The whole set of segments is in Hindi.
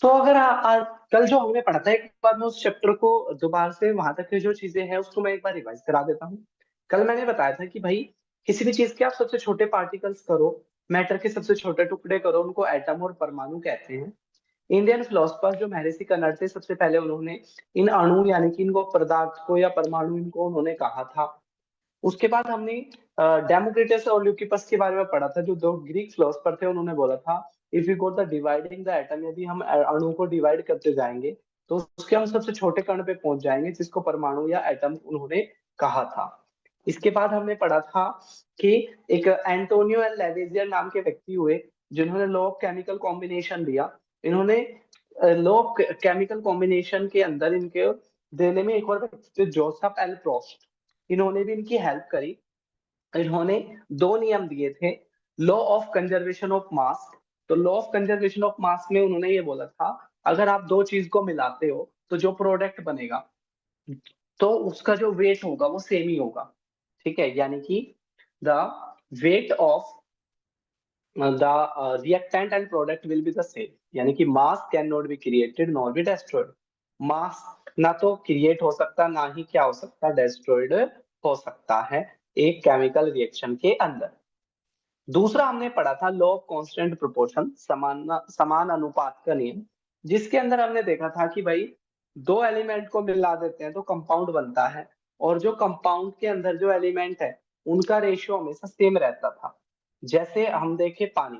तो अगर कल जो हमने पढ़ा था, एक बार मैं उस चैप्टर को दोबारा से वहां तक की जो चीजें हैं उसको मैं एक बार रिवाइज करा देता हूँ। कल मैंने बताया था कि भाई किसी भी चीज के आप सबसे छोटे पार्टिकल्स करो, मैटर के सबसे छोटे टुकड़े करो, उनको एटम और परमाणु कहते हैं। इंडियन फिलोसफर जो महर्षि कनर्ड थे, सबसे पहले उन्होंने इन अणु यानी कि इनको पदार्थ को या परमाणु इनको उन्होंने कहा था। उसके बाद हमने डेमोक्रिटस और ल्यूकिपस के बारे में पढ़ा था, जो दो ग्रीक फिलोसफर थे। उन्होंने बोला था if you go the dividing the atom, यदि हम अणु को डिवाइड करते जाएंगे तो उसके हम सबसे छोटे कण पे पहुंच जाएंगे, जिसको परमाणु या एटम उन्होंने कहा था। इसके बाद हमने पढ़ा था कि एक एंटोनियो एल लेवेजियर नाम के व्यक्ति हुए, जिन्होंने लॉ ऑफ केमिकल कॉम्बिनेशन दिया। इन्होंने लॉ ऑफ केमिकल कॉम्बिनेशन के अंदर इनके देने में एक और व्यक्ति थे, जोसेफ एल प्रोस्ट। इन्होंने भी इनकी हेल्प करी। इन्होंने दो नियम दिए थे, law of conservation of mass. तो law of conservation of mass में उन्होंने ये बोला था, अगर आप दो चीज को मिलाते हो तो जो प्रोडक्ट बनेगा तो उसका जो वेट होगा वो सेम ही होगा। ठीक है, यानी कि the weight of the reactant and product will be the same, यानी कि mass can not be created not be destroyed. Mass ना तो क्रिएट हो सकता, ना ही क्या हो सकता, डेस्ट्रॉयड हो सकता है एक केमिकल रिएक्शन के अंदर। दूसरा हमने पढ़ा था लॉ ऑफ कांस्टेंट प्रोपोर्शन, समान समान अनुपात का नियम, जिसके अंदर हमने देखा था कि भाई दो एलिमेंट को मिला देते हैं तो कंपाउंड बनता है, और जो कंपाउंड के अंदर जो एलिमेंट है उनका रेशियो हमेशा सेम रहता था। जैसे हम देखें पानी,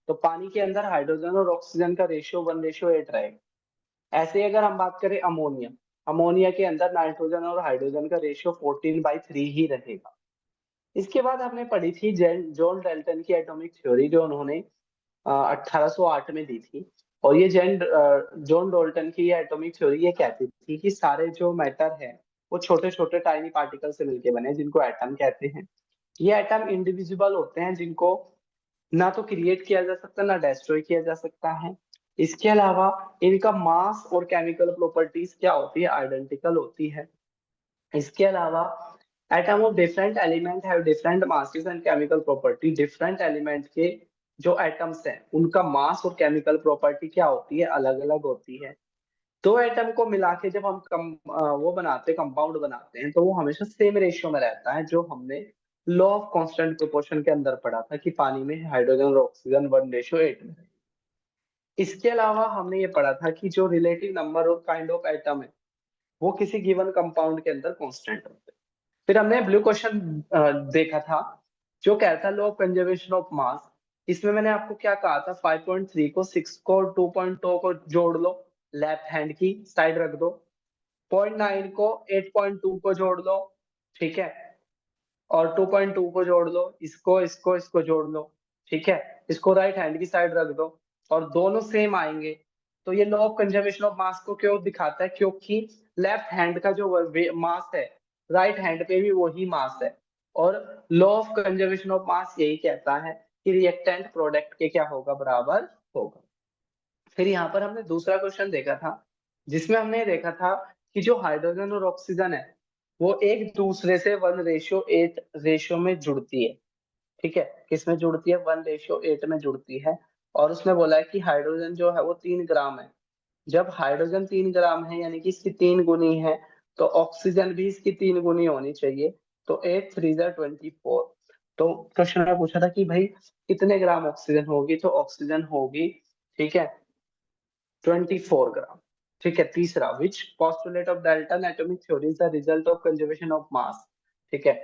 तो पानी के अंदर हाइड्रोजन और ऑक्सीजन का रेशियो 1:8 रहेगा। ऐसे ही अगर हम बात करें अमोनिया, अमोनिया के अंदर नाइट्रोजन और हाइड्रोजन का रेशियो 14/3 ही रहेगा। इसके बाद हमने पढ़ी थी जॉन डाल्टन की एटॉमिक थ्योरी, जो उन्होंने 1808 में दी थी। और ये जॉन डाल्टन की ये एटॉमिक थ्योरी ये कहती थी कि सारे जो मैटर है वो छोटे छोटे टाइनी पार्टिकल से मिलके बने हैं, जिनको एटम कहते हैं। ये एटम इंडिविजिबल होते हैं, जिनको ना तो क्रिएट किया जा सकता ना डिस्ट्रॉय किया जा सकता है। इसके अलावा इनका मास और केमिकल प्रॉपर्टीज क्या होती है, आइडेंटिकल होती है। इसके अलावा atom of different element have different masses and chemical property. Different element के जो एटम्स हैं उनका मास और केमिकल प्रॉपर्टी क्या होती है, अलग अलग होती है। दो एटम को मिला के जब हम वो बनाते कंपाउंड बनाते हैं तो वो हमेशा सेम रेशियो में रहता है, जो हमने लॉ ऑफ कांस्टेंट प्रोपोर्शन के अंदर पढ़ा था कि पानी में हाइड्रोजन और ऑक्सीजन 1:8 में। इसके अलावा हमने ये पढ़ा था कि जो रिलेटिव नंबर और काइंड ऑफ एटम है वो किसी गिवन कंपाउंड के अंदर कांस्टेंट होते हैं। फिर हमने ब्लू क्वेश्चन देखा था, जो कहता था लॉ ऑफ कंजर्वेशन ऑफ मास। इसमें मैंने आपको क्या कहा था, 5.3 को 6 को और 2.2 को जोड़ लो, लेफ्ट हैंड की साइड रख दो। 0.9 को 8.2 को जोड़ लो, ठीक है, और 2.2 को जोड़ लो, इसको जोड़ लो, ठीक है, इसको राइट हैंड की साइड रख दो, और दोनों सेम आएंगे। तो ये लॉ ऑफ कंजर्वेशन ऑफ मास को क्यों दिखाता है, क्योंकि लेफ्ट हैंड का जो मास है राइट हैंड पे भी वही मास है। और लॉ ऑफ कंजर्वेशन ऑफ मास यही कहता है कि रिएक्टेंट प्रोडक्ट के क्या होगा, बराबर होगा। फिर यहाँ पर हमने दूसरा क्वेश्चन देखा था, जिसमें हमने देखा था कि जो हाइड्रोजन और ऑक्सीजन है वो एक दूसरे से 1:8 रेशियो में जुड़ती है। ठीक है, किसमें जुड़ती है, 1:8 में जुड़ती है। और उसने बोला है कि हाइड्रोजन जो है वो 3 ग्राम है। जब हाइड्रोजन 3 ग्राम है यानी कि इसकी 3 गुनी है, तो ऑक्सीजन भी इसकी 3 गुनी होनी चाहिए। तो 8×3 = 24। तो क्वेश्चन में पूछा था कि भाई कितने ग्राम ऑक्सीजन होगी, तो ऑक्सीजन होगी, ठीक है, 24 ग्राम। ठीक है, तीसरा, which postulate of Dalton atomic theory is the result of conservation of mass. ठीक है,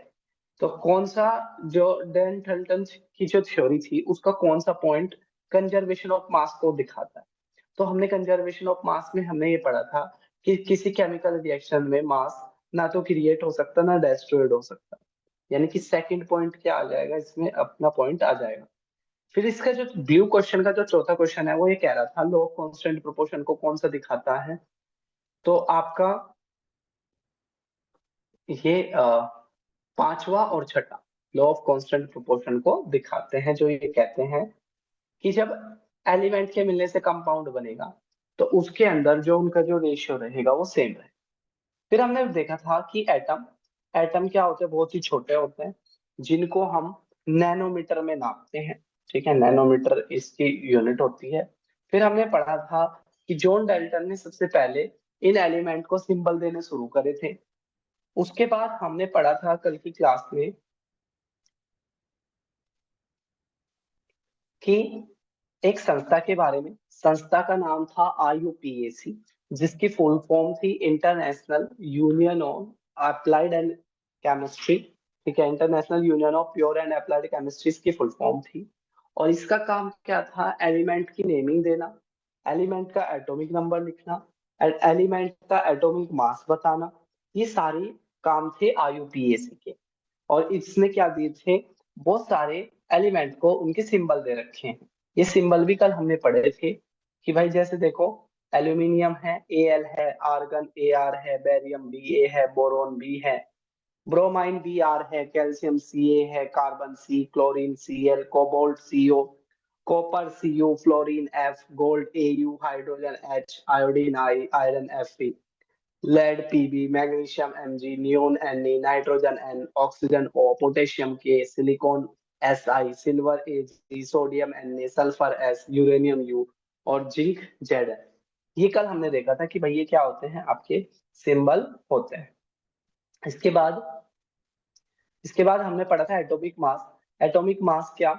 तो कौन सा, जो डैन डाल्टन की जो थ्योरी थी उसका कौन सा पॉइंट कंजर्वेशन ऑफ मास को दिखाता है। तो हमने कंजर्वेशन ऑफ मास में हमने ये पढ़ा था कि किसी केमिकल रिएक्शन में मास ना तो क्रिएट हो सकता ना डिस्ट्रॉयड हो सकता। यानी कि सेकंड पॉइंट क्या आ जाएगा, इसमें अपना पॉइंट आ जाएगा। फिर इसका जो ब्लू क्वेश्चन का जो चौथा क्वेश्चन है वो ये कह रहा था लॉ ऑफ कांस्टेंट प्रोपोर्शन को कौन सा दिखाता है। तो आपका ये पांचवा और छठा लॉ ऑफ कांस्टेंट प्रोपोर्शन को दिखाते हैं, जो ये कहते हैं कि जब एलिमेंट के मिलने से कंपाउंड बनेगा तो उसके अंदर जो उनका जो रेशियो रहेगा वो सेम रहेगा। फिर हमने देखा था कि एटम, एटम क्या होते हैं, बहुत ही छोटे होते हैं, जिनको हम नैनोमीटर में नापते हैं। ठीक है, नैनोमीटर इसकी यूनिट होती है। फिर हमने पढ़ा था कि जॉन डाल्टन ने सबसे पहले इन एलिमेंट को सिंबल देने शुरू करे थे। उसके बाद हमने पढ़ा था कल की क्लास में कि एक संस्था के बारे में, संस्था का नाम था IUPAC, जिसकी फुल फॉर्म थी international union on applied and chemistry. ठीक है, international union of pure and applied chemistry की फुल फॉर्म थी। और इसका काम क्या था? एलिमेंट की नेमिंग देना, एलिमेंट का एटॉमिक नंबर लिखना, एलिमेंट का एटॉमिक मास बताना। ये सारे काम थे IUPAC के। और इसने क्या दिए थे? बहुत सारे एलिमेंट को उनके सिंबल दे रखे हैं। ये सिंबल भी कल हमने पढ़े थे कि भाई जैसे देखो, एल्यूमिनियम है Al है, आर्गन Ar है, बेरियम Ba है, बोरोन B है, ब्रोमाइन Br है, कैल्शियम Ca है, carbon C, chlorine Cl, cobalt CO, copper Cu, fluorine F, gold Au, hydrogen H, iodine I, iron Fe, lead Pb, magnesium Mg, neon Ne, nitrogen N, oxygen O, potassium K, silicon Si, silver Ag, sodium Na, sulphur S, uranium U और जिंक Zn। ये कल हमने देखा था कि भाई ये क्या होते हैं? आपके सिंबल होते हैं। इसके बाद हमने पढ़ा था एटॉमिक मास। एटॉमिक मास क्या?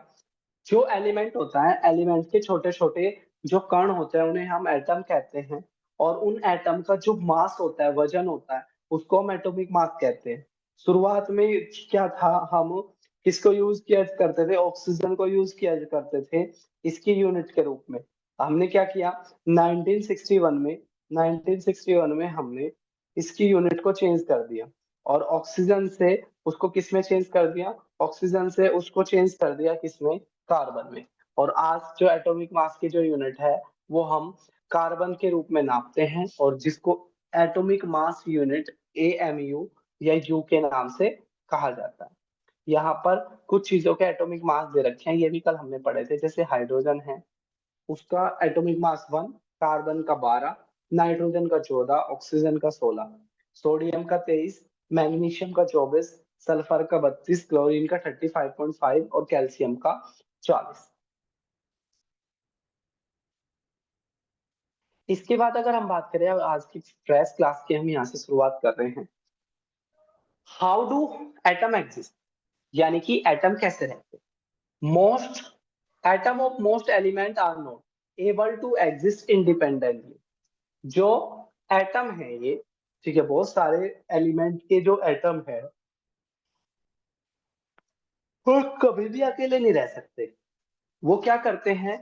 जो एलिमेंट होता है, एलिमेंट के छोटे छोटे जो कण होते हैं उन्हें हम एटम कहते हैं। और उन एटम का जो मास होता है, वजन होता है, उसको हम एटॉमिक मास कहते हैं। शुरुआत में क्या था? हम किसको यूज किया करते थे? ऑक्सीजन को यूज किया करते थे इसकी यूनिट के रूप में। हमने क्या किया? 1961 में हमने इसकी यूनिट को चेंज कर दिया और ऑक्सीजन से उसको किसमें चेंज कर दिया? ऑक्सीजन से उसको चेंज कर दिया किसमें? कार्बन में। और आज जो एटॉमिक मास की जो यूनिट है वो हम कार्बन के रूप में नापते हैं, और जिसको एटॉमिक मास यूनिट AMU या यू के नाम से कहा जाता है। यहाँ पर कुछ चीजों के एटॉमिक मास दे रखे हैं, ये भी कल हमने पढ़े थे। जैसे हाइड्रोजन है, उसका एटॉमिक मास 1, कार्बन का 12, नाइट्रोजन का 14, ऑक्सीजन का 16, सोडियम का 23, मैग्नीशियम का 24, सल्फर का 32, क्लोरीन का 35.5 और कैल्शियम का 40। इसके बाद अगर हम बात करें, अब आज की फ्रेश क्लास की हम यहाँ से शुरुआत कर रहे हैं। हाउ डू एटम एग्जिस्ट, यानी कि एटम कैसे रहते हैं? Most atom of most element are not able to exist independently. जो एटम है ये, ठीक है, बहुत सारे एलिमेंट के जो एटम है वो कभी भी अकेले नहीं रह सकते। वो क्या करते हैं?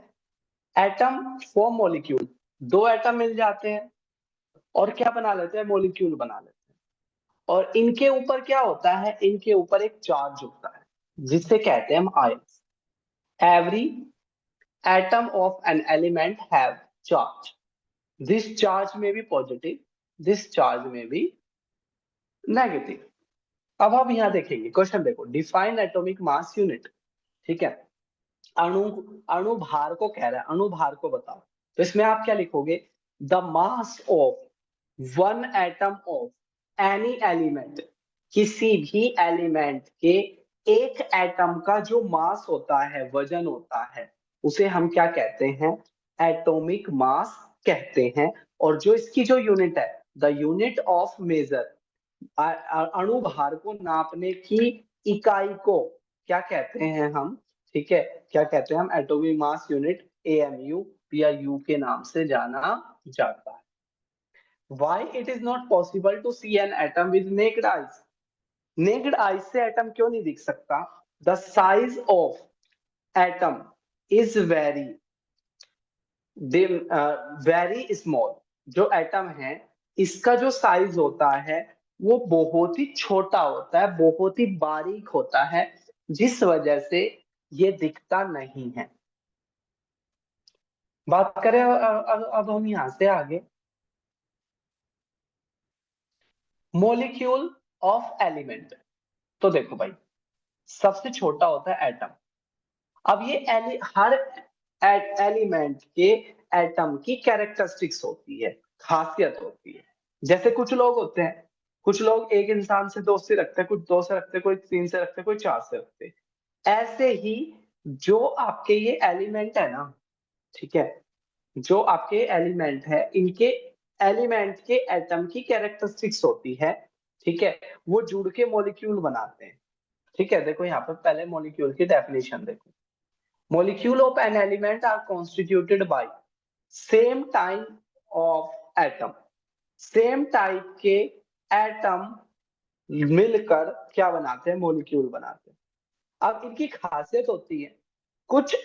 एटम फॉर्म मॉलिक्यूल, दो एटम मिल जाते हैं और क्या बना लेते हैं? मॉलिक्यूल बना लेते हैं। और इनके ऊपर क्या होता है? इनके ऊपर एक चार्ज होता है जिसे कहते हैं हम ions. Every atom of an element have charge. This charge में बी पॉजिटिव, दिस चार्ज में बी नेगेटिव। अब हम यहाँ देखेंगे, क्वेश्चन देखो, डिफाइन एटॉमिक मास यूनिट। ठीक है, अणु अणु भार को कह रहा है, अणु भार को बताओ। तो इसमें आप क्या लिखोगे? The mass of one atom of any element. किसी भी एलिमेंट के एक एटम का जो मास होता है, वजन होता है, उसे हम क्या कहते हैं? एटॉमिक मास कहते हैं। और जो इसकी जो यूनिट है, द यूनिट ऑफ मेजर, अणु भार को नापने की इकाई को क्या कहते हैं हम? ठीक है, क्या कहते हैं हम? एटॉमिक मास यूनिट AMU या यू के नाम से जाना जाता है। Why it is not possible to see an atom with naked eyes? Necked आई से एटम क्यों नहीं दिख सकता? The size of atom is very small. जो एटम है इसका जो साइज होता है वो बहुत ही छोटा होता है, बहुत ही बारीक होता है, जिस वजह से ये दिखता नहीं है। बात करें अब हम यहां से आगे, मोलिक्यूल ऑफ एलिमेंट। तो देखो भाई, सबसे छोटा होता है एटम। अब ये हर एलिमेंट के एटम की कैरेक्टरिस्टिक्स होती है, खासियत होती है। जैसे कुछ लोग होते हैं, कुछ लोग एक इंसान से दोस्ती रखते हैं, कुछ दो से रखते हैं, कोई तीन से रखते हैं, कोई चार से रखते हैं। ऐसे ही जो आपके ये एलिमेंट है ना, ठीक है, जो आपके एलिमेंट है, इनके एलिमेंट के एटम की कैरेक्टरिस्टिक्स होती है, ठीक है, वो जुड़ के मॉलिक्यूल बनाते हैं। ठीक है, देखो यहाँ पर पहले मॉलिक्यूल की डेफिनेशन देखो। Molecule of an element are constituted by same type of atom. Same type के एटम मिलकर क्या बनाते हैं, मॉलिक्यूल बनाते हैं। अब इनकी खासियत होती है, कुछ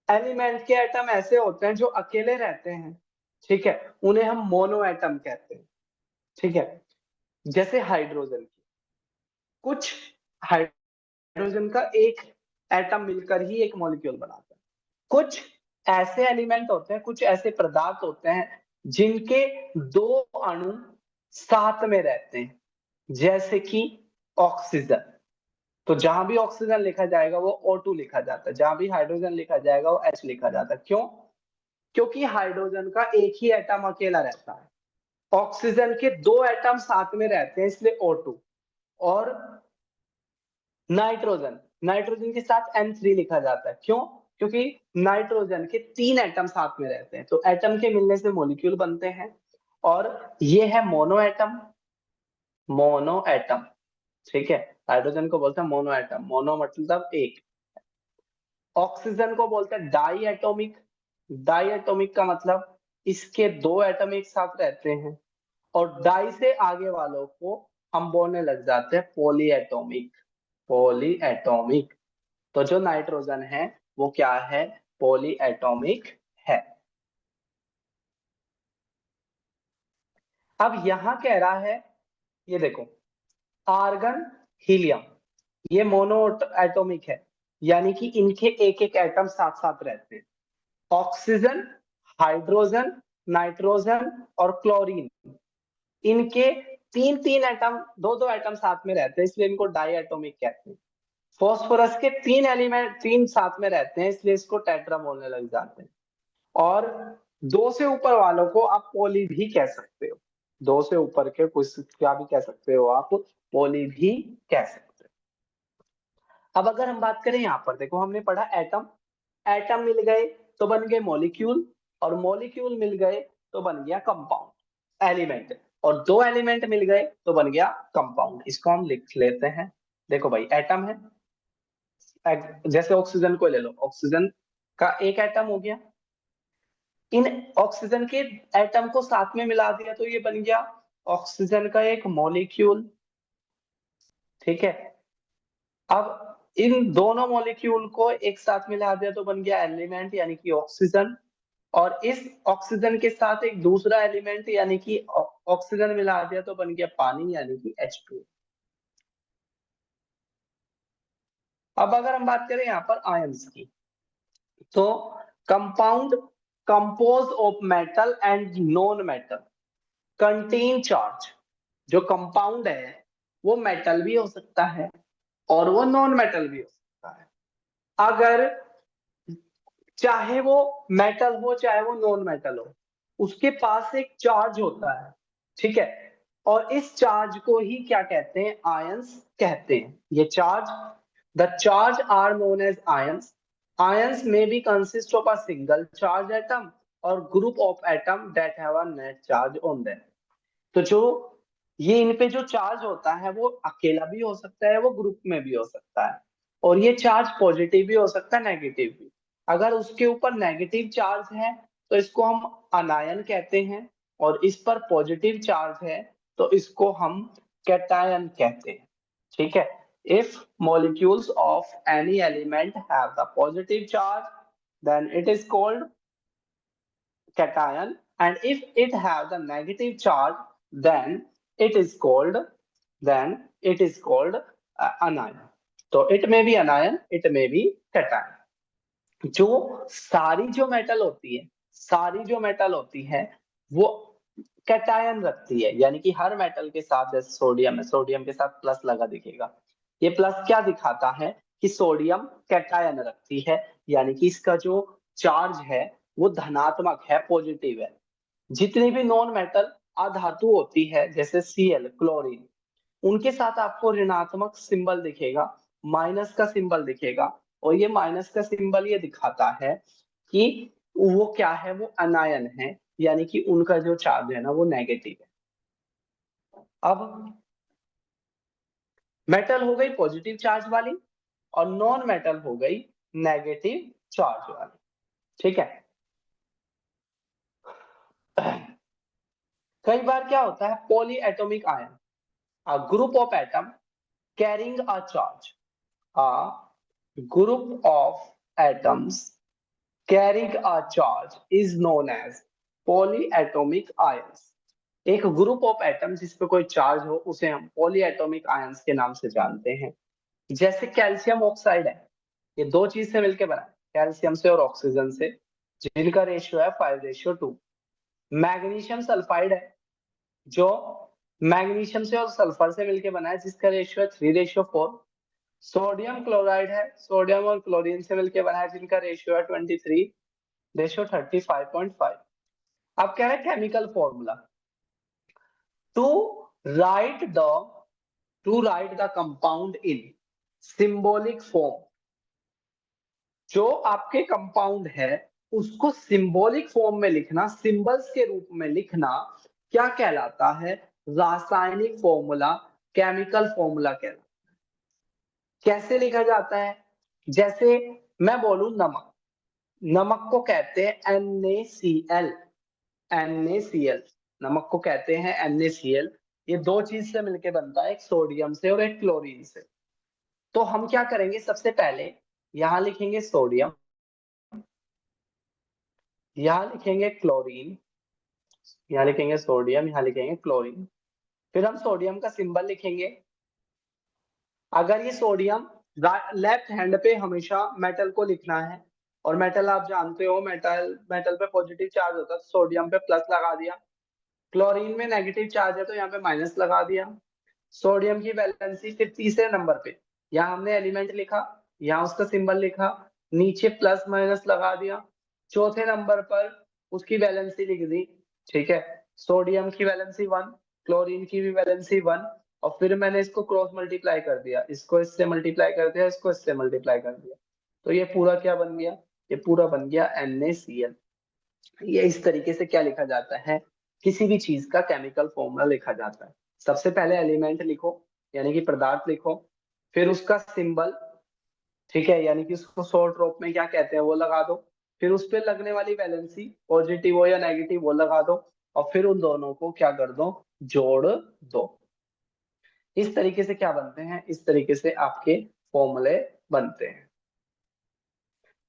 एलिमेंट के एटम ऐसे होते हैं जो अकेले रहते हैं, ठीक है, उन्हें हम मोनो एटम कहते हैं। ठीक है, जैसे हाइड्रोजन की, कुछ हाइड्रोजन का एक एटम मिलकर ही एक मॉलिक्यूल बनाता है। कुछ ऐसे एलिमेंट होते हैं, कुछ ऐसे पदार्थ होते हैं जिनके दो अणु साथ में रहते हैं, जैसे कि ऑक्सीजन। तो जहां भी ऑक्सीजन लिखा जाएगा वो O2 लिखा जाता है, जहां भी हाइड्रोजन लिखा जाएगा वो H लिखा जाता है। क्यों? क्योंकि हाइड्रोजन का एक ही एटम अकेला रहता है, ऑक्सीजन के दो एटम साथ में रहते हैं, इसलिए O2। और नाइट्रोजन, नाइट्रोजन के साथ N3 लिखा जाता है। क्यों? क्योंकि नाइट्रोजन के तीन एटम साथ में रहते हैं, तो एटम के मिलने से मॉलिक्यूल बनते हैं। और ये है मोनो एटम, मोनो एटम। ठीक है, हाइड्रोजन को बोलते हैं मोनो एटम, मोनो मतलब एक। ऑक्सीजन को बोलते हैं डाई एटोमिक। डाई एटोमिक का मतलब इसके दो एटम एक साथ रहते हैं, और डाई से आगे वालों को हम बोलने लग जाते हैं पॉली एटोमिक। Poly atomic. तो जो नाइट्रोजन है वो क्या है, पॉली एटोमिक है। अब यहां कह रहा है, ये देखो, आर्गन, हीलियम, ये मोनो एटोमिक है, यानी कि इनके एक एक एटम साथ साथ रहते हैं। ऑक्सीजन, हाइड्रोजन, नाइट्रोजन और क्लोरीन, इनके तीन तीन एटम, दो दो एटम साथ में रहते हैं, इसलिए इनको डाई एटोमिक कहते हैं। फॉस्फोरस के तीन एलिमेंट, तीन साथ में रहते हैं, इसलिए इसको टेट्रा बोलने लग जाते हैं। और दो से ऊपर वालों को आप पोली भी कह सकते हो, दो से ऊपर के कुछ क्या भी कह सकते हो आप, पोली भी कह सकते हो। अब अगर हम बात करें, यहाँ पर देखो हमने पढ़ा एटम, एटम मिल गए तो बन गए मॉलिक्यूल, और मॉलिक्यूल मिल गए तो बन गया कंपाउंड, एलिमेंट। और दो एलिमेंट मिल गए तो बन गया कंपाउंड। इसको हम लिख लेते हैं। देखो भाई, एटम है, जैसे ऑक्सीजन को ले लो, ऑक्सीजन का एक एटम हो गया, इन ऑक्सीजन के एटम को साथ में मिला दिया तो ये बन गया ऑक्सीजन का एक मॉलिक्यूल। ठीक है, अब इन दोनों मॉलिक्यूल को एक साथ मिला दिया तो बन गया एलिमेंट, यानी कि ऑक्सीजन। और इस ऑक्सीजन के साथ एक दूसरा एलिमेंट यानी कि ऑक्सीजन मिला दिया तो बन गया पानी, यानी कि H2। अब अगर हम बात करें यहाँ पर आयंस की, तो compound compose of metal and non metal contain charge. जो कंपाउंड है वो मेटल भी हो सकता है और वो नॉन मेटल भी हो सकता है। अगर चाहे वो मेटल हो चाहे वो नॉन मेटल हो, उसके पास एक चार्ज होता है, ठीक है, और इस चार्ज को ही क्या कहते हैं, आयंस कहते हैं। ये charge, the charge are known as ions. Ions में be consist of a single charge atom और group of atom that have a net charge on them. तो जो ये इन पे जो चार्ज होता है वो अकेला भी हो सकता है, वो ग्रुप में भी हो सकता है, और ये चार्ज पॉजिटिव भी हो सकता है, नेगेटिव भी। अगर उसके ऊपर नेगेटिव चार्ज है तो इसको हम अनायन कहते हैं, और इस पर पॉजिटिव चार्ज है तो इसको हम कैटायन कहते हैं। ठीक है, if molecules of any element have the positive charge, then it is called cation, and if it have the negative charge, then it is called anion. तो it may be anion, it may be cation। जो सारी जो मेटल होती है, सारी जो मेटल होती है वो कैटायन रखती है, यानी कि हर मेटल के साथ, जैसे सोडियम है, सोडियम के साथ प्लस लगा दिखेगा, ये प्लस क्या दिखाता है कि सोडियम कैटायन रखती है, यानी कि इसका जो चार्ज है वो धनात्मक है, पॉजिटिव है। जितनी भी नॉन मेटल अधातु होती है, जैसे Cl, क्लोरीन, उनके साथ आपको ऋणात्मक सिंबल दिखेगा, माइनस का सिंबल दिखेगा, और ये माइनस का सिंबल ये दिखाता है कि वो क्या है, वो अनायन है, यानी कि उनका जो चार्ज है ना वो नेगेटिव है। अब मेटल हो गई पॉजिटिव चार्ज वाली और नॉन मेटल हो गई नेगेटिव चार्ज वाली, ठीक है। कई बार क्या होता है, polyatomic ion, a group of atom carrying a charge, a group of atoms carrying a charge is known as polyatomic ions. एक ग्रुप ऑफ एटम जिस पे कोई चार्ज हो उसे हम पॉली एटॉमिक आयंस के नाम से जानते हैं। जैसे कैल्शियम ऑक्साइड है, ये दो चीज से मिलकर बना है, कैल्शियम से और ऑक्सीजन से, जिनका रेशियो है 5:2। मैग्नीशियम सल्फाइड है, जो मैग्नीशियम से और सल्फर से मिलकर बना है, जिसका रेशियो है 3:4। सोडियम क्लोराइड है, सोडियम और क्लोरीन से मिलकर बना है, जिनका रेशियो है 23:35.5। अब क्या है chemical formula, to write the to write the compound in symbolic form. जो आपके कंपाउंड है उसको सिंबॉलिक फॉर्म में लिखना, सिंबल्स के रूप में लिखना, क्या कहलाता है, रासायनिक फॉर्मूला, केमिकल फॉर्मूला कहलाता है। कैसे लिखा जाता है, जैसे मैं बोलूं नमक, नमक को कहते हैं NaCl, NaCl, नमक को कहते हैं NaCl। ये दो चीज से मिलके बनता है, एक सोडियम से और एक क्लोरीन से। तो हम क्या करेंगे, सबसे पहले यहां लिखेंगे सोडियम, यहां लिखेंगे क्लोरीन, यहां लिखेंगे सोडियम, यहां लिखेंगे क्लोरीन। फिर हम सोडियम का सिंबल लिखेंगे। अगर ये सोडियम, लेफ्ट हैंड पे हमेशा मेटल को लिखना है, और मेटल आप जानते हो, मेटल मेटल पे पॉजिटिव चार्ज होता है, तो सोडियम पे प्लस लगा दिया। क्लोरीन में नेगेटिव चार्ज है तो यहाँ पे माइनस लगा दिया। सोडियम की वैलेंसी फिर तीसरे नंबर पे, यहाँ हमने एलिमेंट लिखा, यहाँ उसका सिंबल लिखा, नीचे प्लस माइनस लगा दिया। चौथे नंबर पर उसकी वैलेंसी लिख दी, ठीक है। सोडियम की वैलेंसी 1, क्लोरीन की भी वैलेंसी 1, और फिर मैंने इसको क्रॉस मल्टीप्लाई कर दिया, इसको इससे मल्टीप्लाई कर दिया, इसको इससे मल्टीप्लाई कर दिया। तो ये पूरा क्या बन गया, ये पूरा बन गया NaCl। ये इस तरीके से क्या लिखा जाता है, किसी भी चीज का केमिकल फॉर्मूला लिखा जाता है। सबसे पहले एलिमेंट लिखो, यानी कि पदार्थ लिखो, फिर उसका सिंबल, ठीक है, यानी कि उसको शॉर्ट ड्रॉप में क्या कहते हैं वो लगा दो, फिर उस पर लगने वाली वैलेंसी पॉजिटिव हो या नेगेटिव वो लगा दो, और फिर उन दोनों को क्या कर दो, जोड़ दो। इस तरीके से क्या बनते हैं, इस तरीके से आपके फॉर्मूले बनते हैं,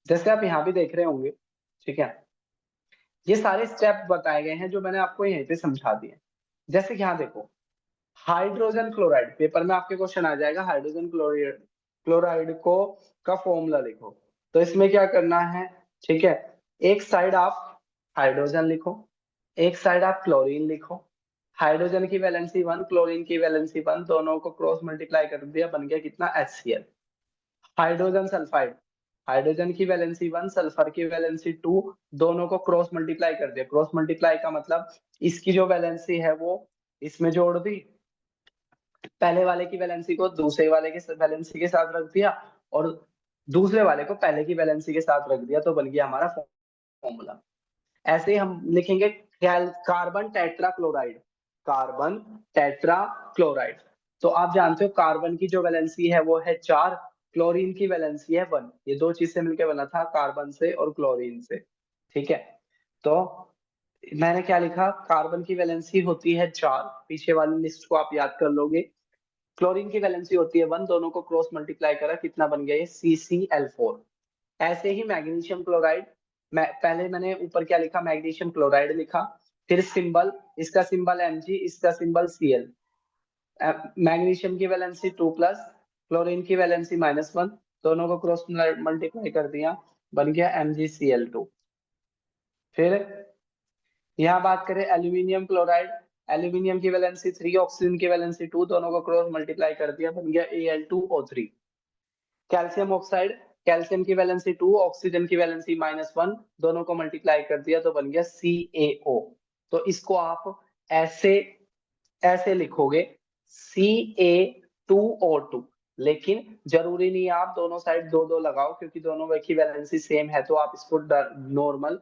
जैसे आप यहाँ भी देख रहे होंगे, ठीक है। ये सारे स्टेप बताए गए हैं जो मैंने आपको यहीं पे समझा दिए। जैसे कि यहाँ देखो, हाइड्रोजन क्लोराइड, पेपर में आपके क्वेश्चन आ जाएगा, हाइड्रोजन क्लोराइड, क्लोराइड को का फॉर्मूला लिखो। तो इसमें क्या करना है, ठीक है, एक साइड आप हाइड्रोजन लिखो, एक साइड आप क्लोरीन लिखो। हाइड्रोजन की वैलेंसी 1, क्लोरीन की वैलेंसी 1, दोनों को क्रॉस मल्टीप्लाई कर दिया, बन गया कितना, HCl। हाइड्रोजन सल्फाइड, हाइड्रोजन की वैलेंसी 1, सल्फर की वैलेंसी 2, दोनों को क्रॉस मल्टीप्लाई कर दिया। क्रॉस मल्टीप्लाई का मतलब इसकी जो वैलेंसी है वो इसमें जोड़ दी, पहले वाले की वैलेंसी को दूसरे वाले के वैलेंसी के साथ रख दिया, और दूसरे वाले को पहले की वैलेंसी के साथ रख दिया, तो बन गया हमारा फॉर्मूला। ऐसे ही हम लिखेंगे carbon tetra chloride, carbon tetra chloride. तो आप जानते हो कार्बन की जो वैलेंसी है वो है 4, क्लोरीन की वैलेंसी है 1। ये दो चीज से मिलकर बना था, कार्बन से और क्लोरीन से, ठीक है। तो मैंने क्या लिखा, कार्बन की वैलेंसी होती है 4, पीछे वाली लिस्ट को आप याद कर लोगे। क्लोरीन की वैलेंसी होती है 1, दोनों को क्रॉस मल्टीप्लाई करा, कितना बन गया, ये CCl4। ऐसे ही मैग्नीशियम क्लोराइड, पहले मैंने ऊपर क्या लिखा, मैग्नीशियम क्लोराइड लिखा, फिर सिंबल, इसका सिंबल Mg, इसका सिंबल Cl। मैग्नीशियम की वैलेंसी 2 प्लस, क्लोरीन की वैलेंसी -1, दोनों को क्रॉस मल्टीप्लाई कर दिया, बन गया MgCl2। फिर यहाँ बात करें एल्यूमिनियम क्लोराइड, एल्यूमिनियम की वैलेंसी 3, ऑक्सीजन की वैलेंसी 2, दोनों को क्रॉस मल्टीप्लाई कर दिया, बन गया Al2O3। कैल्शियम ऑक्साइड, कैल्शियम की वैलेंसी 2, ऑक्सीजन की वैलेंसी -1, दोनों को मल्टीप्लाई कर दिया तो बन गया CaO। तो इसको आप ऐसे ऐसे लिखोगे, Ca2O2। लेकिन जरूरी नहीं है आप दोनों साइड दो दो लगाओ, क्योंकि दोनों की वैलेंसी सेम है, तो आप इसको नॉर्मल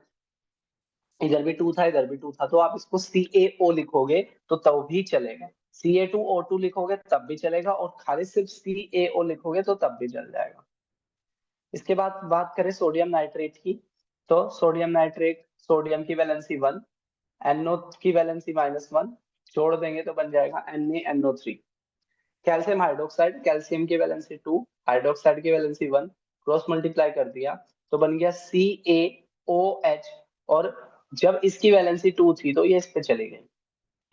इधर भी टू था, इधर भी टू था, तो आप इसको CaO लिखोगे तो तब भी चलेगा। Ca2O2 लिखोगे तब भी चलेगा, और खाली सिर्फ CaO लिखोगे तो तब भी चल जाएगा। इसके बाद बात करें सोडियम नाइट्रेट की, तो सोडियम नाइट्रेट, सोडियम की वैलेंसी 1, NO की वैलेंसी -1, जोड़ देंगे तो बन जाएगा NaNO3। कैल्शियम हाइड्रोक्साइड, कैल्शियम की वैलेंसी 2, हाइड्रोक्साइड की वैलेंसी 1, क्रॉस मल्टीप्लाई कर दिया तो बन गया CaOH। और जब इसकी वैलेंसी 2 थी तो ये इस पे चली गई।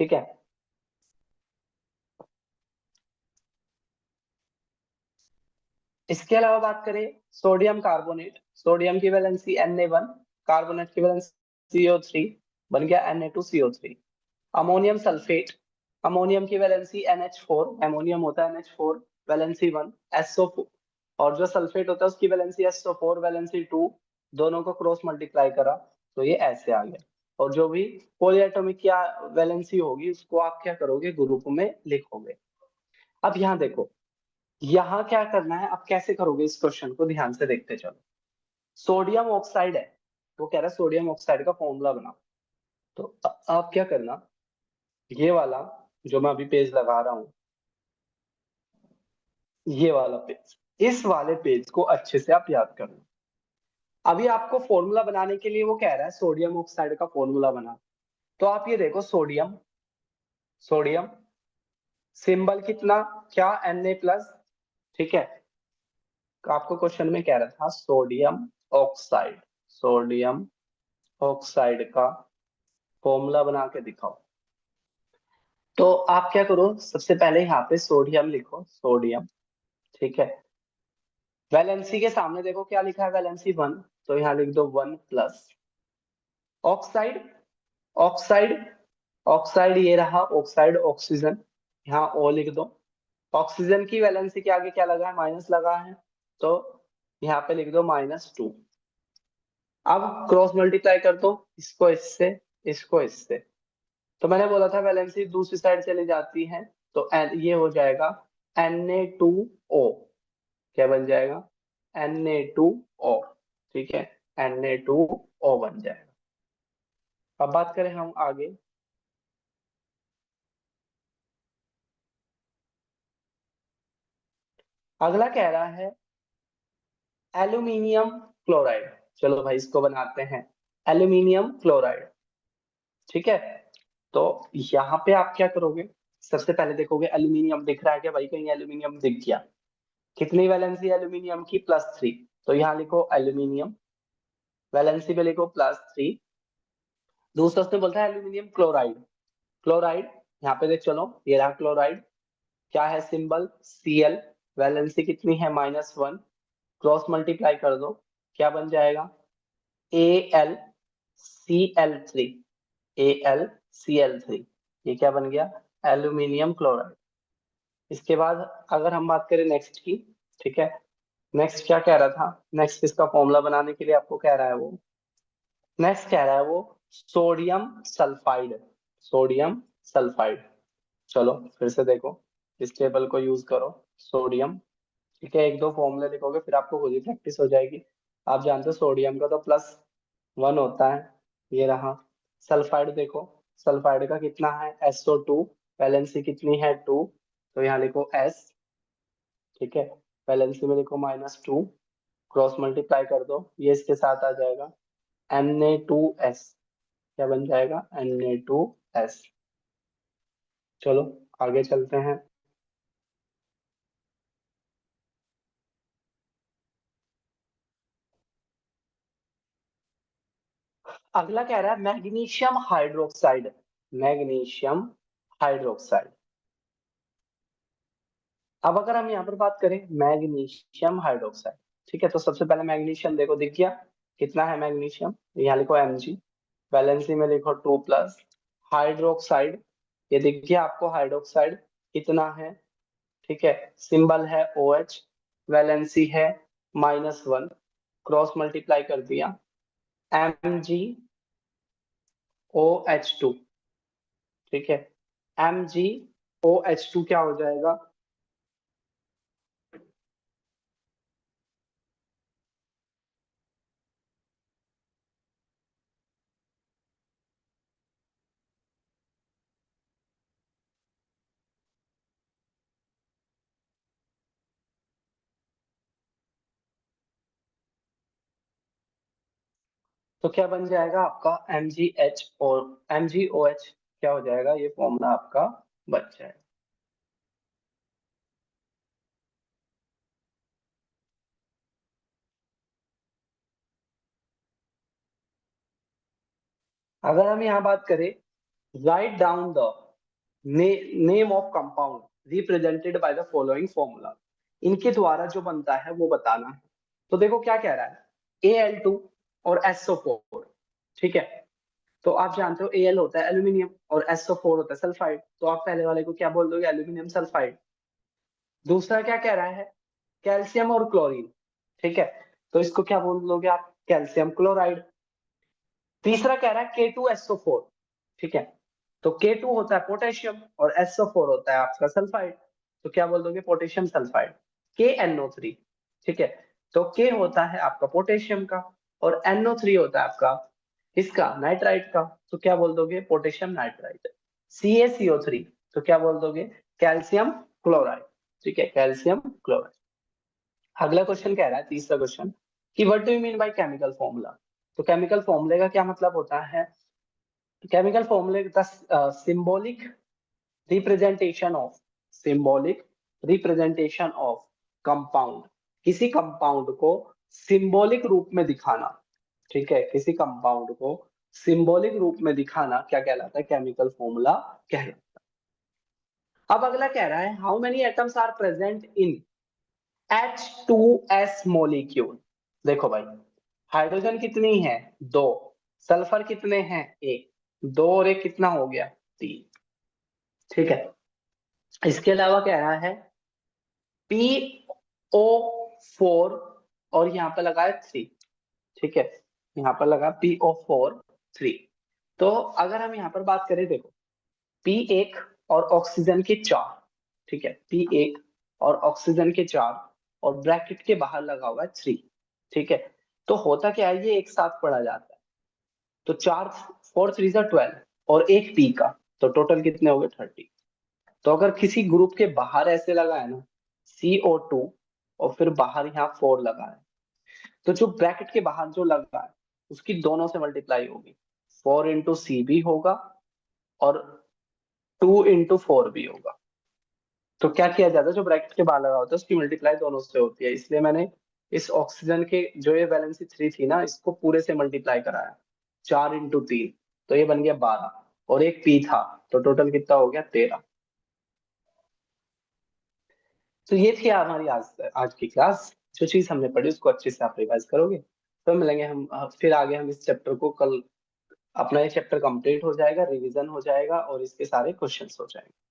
ठीक है। इसके अलावा बात करें सोडियम कार्बोनेट, सोडियम की वैलेंसी Na1, कार्बोनेट की वैलेंसी CO3, बन गया Na2CO3। अमोनियम सल्फेट, अमोनियम की वैलेंसी NH4, अमोनियम होता है NH4, वैलेंसी 1, SO4, और जो सल्फेट होता है उसकी वैलेंसी SO4, वैलेंसी 2, दोनों को क्रॉस मल्टीप्लाई करा तो ये ऐसे आ गया। और जो भी पॉलीएटॉमिक की वैलेंसी होगी उसको आप क्या करोगे, ग्रुप में लिखोगे। अब यहाँ देखो, यहाँ क्या करना है, अब कैसे करोगे इस क्वेश्चन को, ध्यान से देखते चलो। सोडियम ऑक्साइड है, वो कह रहा है सोडियम ऑक्साइड का फॉर्मूला बनाओ। तो आप क्या करना, ये वाला जो मैं अभी पेज लगा रहा हूं, ये वाला पेज, इस वाले पेज को अच्छे से आप याद करना। अभी आपको फॉर्मूला बनाने के लिए वो कह रहा है सोडियम ऑक्साइड का फॉर्मूला बना। तो आप ये देखो, सोडियम, सोडियम सिंबल कितना, क्या, Na+। ठीक है। तो आपको क्वेश्चन में कह रहा था सोडियम ऑक्साइड, सोडियम ऑक्साइड का फॉर्मूला बना के दिखाओ। तो आप क्या करो, सबसे पहले यहाँ पे सोडियम लिखो, सोडियम। ठीक है। वैलेंसी के सामने देखो क्या लिखा है, वैलेंसी 1, तो यहाँ लिख दो 1 प्लस। ऑक्साइड, ऑक्साइड, ऑक्साइड ये रहा ऑक्साइड, ऑक्सीजन, यहाँ O लिख दो। ऑक्सीजन की वैलेंसी के आगे क्या लगा है, माइनस लगा है, तो यहाँ पे लिख दो -2। अब क्रॉस मल्टीप्लाई कर दो, इसको इससे, इसको इससे। तो मैंने बोला था वैलेंसी दूसरी साइड चली जाती है, तो ये हो जाएगा Na2O। क्या बन जाएगा, Na2O। ठीक है, Na2O बन जाएगा। अब बात करें हम आगे, अगला कह रहा है एल्यूमिनियम क्लोराइड। चलो भाई इसको बनाते हैं, एल्यूमिनियम क्लोराइड। ठीक है। तो यहाँ पे आप क्या करोगे, सबसे पहले देखोगे एल्यूमिनियम दिख रहा है क्या भाई, कहीं एल्यूमिनियम दिख गया। कितनी वैलेंसी है एल्यूमिनियम की, +3, तो यहाँ लिखो एल्यूमिनियम, वैलेंसी पे लिखो +3। दूसरा उसने बोलता है एल्यूमिनियम क्लोराइड, क्लोराइड, यहाँ पे देख चलो, ये रहा क्लोराइड, क्या है सिंबल, Cl, वैलेंसी कितनी है -1, क्रॉस मल्टीप्लाई कर दो, क्या बन जाएगा, AlCl3, AlCl3, ये क्या बन गया, एल्यूमिनियम क्लोराइड। इसके बाद अगर हम बात करें नेक्स्ट की, ठीक है, नेक्स्ट क्या कह रहा था, नेक्स्ट इसका फॉर्मूला बनाने के लिए आपको कह रहा है वो, नेक्स्ट कह रहा है वो सोडियम सल्फाइड, सोडियम सल्फाइड। चलो फिर से देखो, इस टेबल को यूज करो, सोडियम। ठीक है, एक दो फॉर्मूले लिखोगे फिर आपको खुद ही प्रैक्टिस हो जाएगी। आप जानते हो सोडियम का तो +1 होता है, ये रहा। सल्फाइड देखो, सल्फाइड का कितना है, SO2, वैलेंसी कितनी है 2, तो यहाँ लिखो S। ठीक है, वैलेंसी में लिखो -2, क्रॉस मल्टीप्लाई कर दो, ये इसके साथ आ जाएगा Na2S। क्या बन जाएगा, Na2S। चलो आगे चलते हैं। अगला कह रहा है मैग्नीशियम हाइड्रोक्साइड, मैग्नीशियम हाइड्रोक्साइड। अब अगर हम यहाँ पर बात करें मैग्नीशियम हाइड्रोक्साइड, ठीक है, तो सबसे पहले मैग्नीशियम देखो दिख गया, कितना है मैग्नीशियम, यहाँ लिखो Mg, वैलेंसी में लिखो 2 प्लस। हाइड्रोक्साइड, ये दिख गया आपको हाइड्रोक्साइड कितना है, ठीक है, सिंबल है OH, वैलेंसी है -1, क्रॉस मल्टीप्लाई कर दिया, MgOH2। ठीक है, MgOH2 क्या हो जाएगा, तो क्या बन जाएगा आपका MgH और MgOH, क्या हो जाएगा ये फॉर्मूला आपका बच जाएगा। अगर हम यहाँ बात करें, write down the name of compound represented by the following formula, इनके द्वारा जो बनता है वो बताना है। तो देखो क्या कह रहा है, Al2 और SO4, ठीक है। तो आप जानते हो Al होता है एल्यूमिनियम और SO4 होता है सल्फाइड, तो आप पहले वाले को क्या बोल दोगे, एल्यूमिनियम सल्फाइड। दूसरा क्या कह रहा है, कैल्शियम और क्लोरीन, ठीक है, तो इसको क्या बोल दोगे आप, कैल्शियम क्लोराइड। तीसरा कह रहा है K2SO4, ठीक है, तो K2 होता है पोटेशियम और SO4 होता है आपका सल्फाइड, तो क्या बोल दोगे, पोटेशियम सल्फाइड। KNO3, ठीक है, तो K होता है आपका पोटेशियम का और NO3 होता है आपका इसका नाइट्राइट का, तो क्या बोल दोगे, पोटेशियम नाइट्राइट। CaCO3, तो क्या बोल दोगे, कैल्शियम क्लोराइड, ठीक है, कैल्शियम क्लोराइड। अगला क्वेश्चन कह रहा है, तीसरा क्वेश्चन, कि what do you mean by chemical formula. तो केमिकल फॉर्मूले का क्या मतलब होता है, केमिकल फॉर्मूले का symbolic representation of, symbolic representation of compound, किसी कंपाउंड को सिंबॉलिक रूप में दिखाना, ठीक है, किसी कंपाउंड को सिंबॉलिक रूप में दिखाना क्या कहलाता है, केमिकल फॉर्मूला कहलाता है। अब अगला कह रहा है, how many atoms are present in H2S molecule. देखो भाई, हाइड्रोजन कितनी है, दो, सल्फर कितने हैं, एक, दो और एक कितना हो गया, तीन, ठीक है। इसके अलावा कह रहा है PO4 और यहाँ पर लगा है 3, ठीक है, यहाँ पर लगा PO4 3। तो अगर हम यहाँ पर बात करें, देखो P1 और ऑक्सीजन के चार, ठीक है, P1 और ऑक्सीजन के चार और ब्रैकेट के बाहर लगा हुआ है 3, ठीक है। तो होता क्या है, ये एक साथ पढ़ा जाता है, तो चार, 4 3 12 और एक पी का, तो टोटल कितने हो गए 30। तो अगर किसी ग्रुप के बाहर ऐसे लगा है ना, CO2 और फिर बाहर यहाँ 4 लगा है, तो जो ब्रैकेट के बाहर जो लगा है उसकी दोनों से मल्टीप्लाई होगी, 4 × C भी होगा और 2 × 4 भी होगा। तो क्या किया जाता है, जो ब्रैकेट के बाहर लगा होता है उसकी मल्टीप्लाई दोनों से होती है, इसलिए मैंने इस ऑक्सीजन के जो ये वैलेंसी 3 थी ना, इसको पूरे से मल्टीप्लाई कराया, 4 × 3, तो ये बन गया 12 और एक पी था, तो टोटल कितना हो गया 13। तो ये थी हमारी आज आज की क्लास, जो चीज हमने पढ़ी उसको अच्छे से आप रिवाइज करोगे तो मिलेंगे हम फिर आगे हम इस चैप्टर को कल, अपना ये चैप्टर कंप्लीट हो जाएगा, रिवीजन हो जाएगा और इसके सारे क्वेश्चंस हो जाएंगे।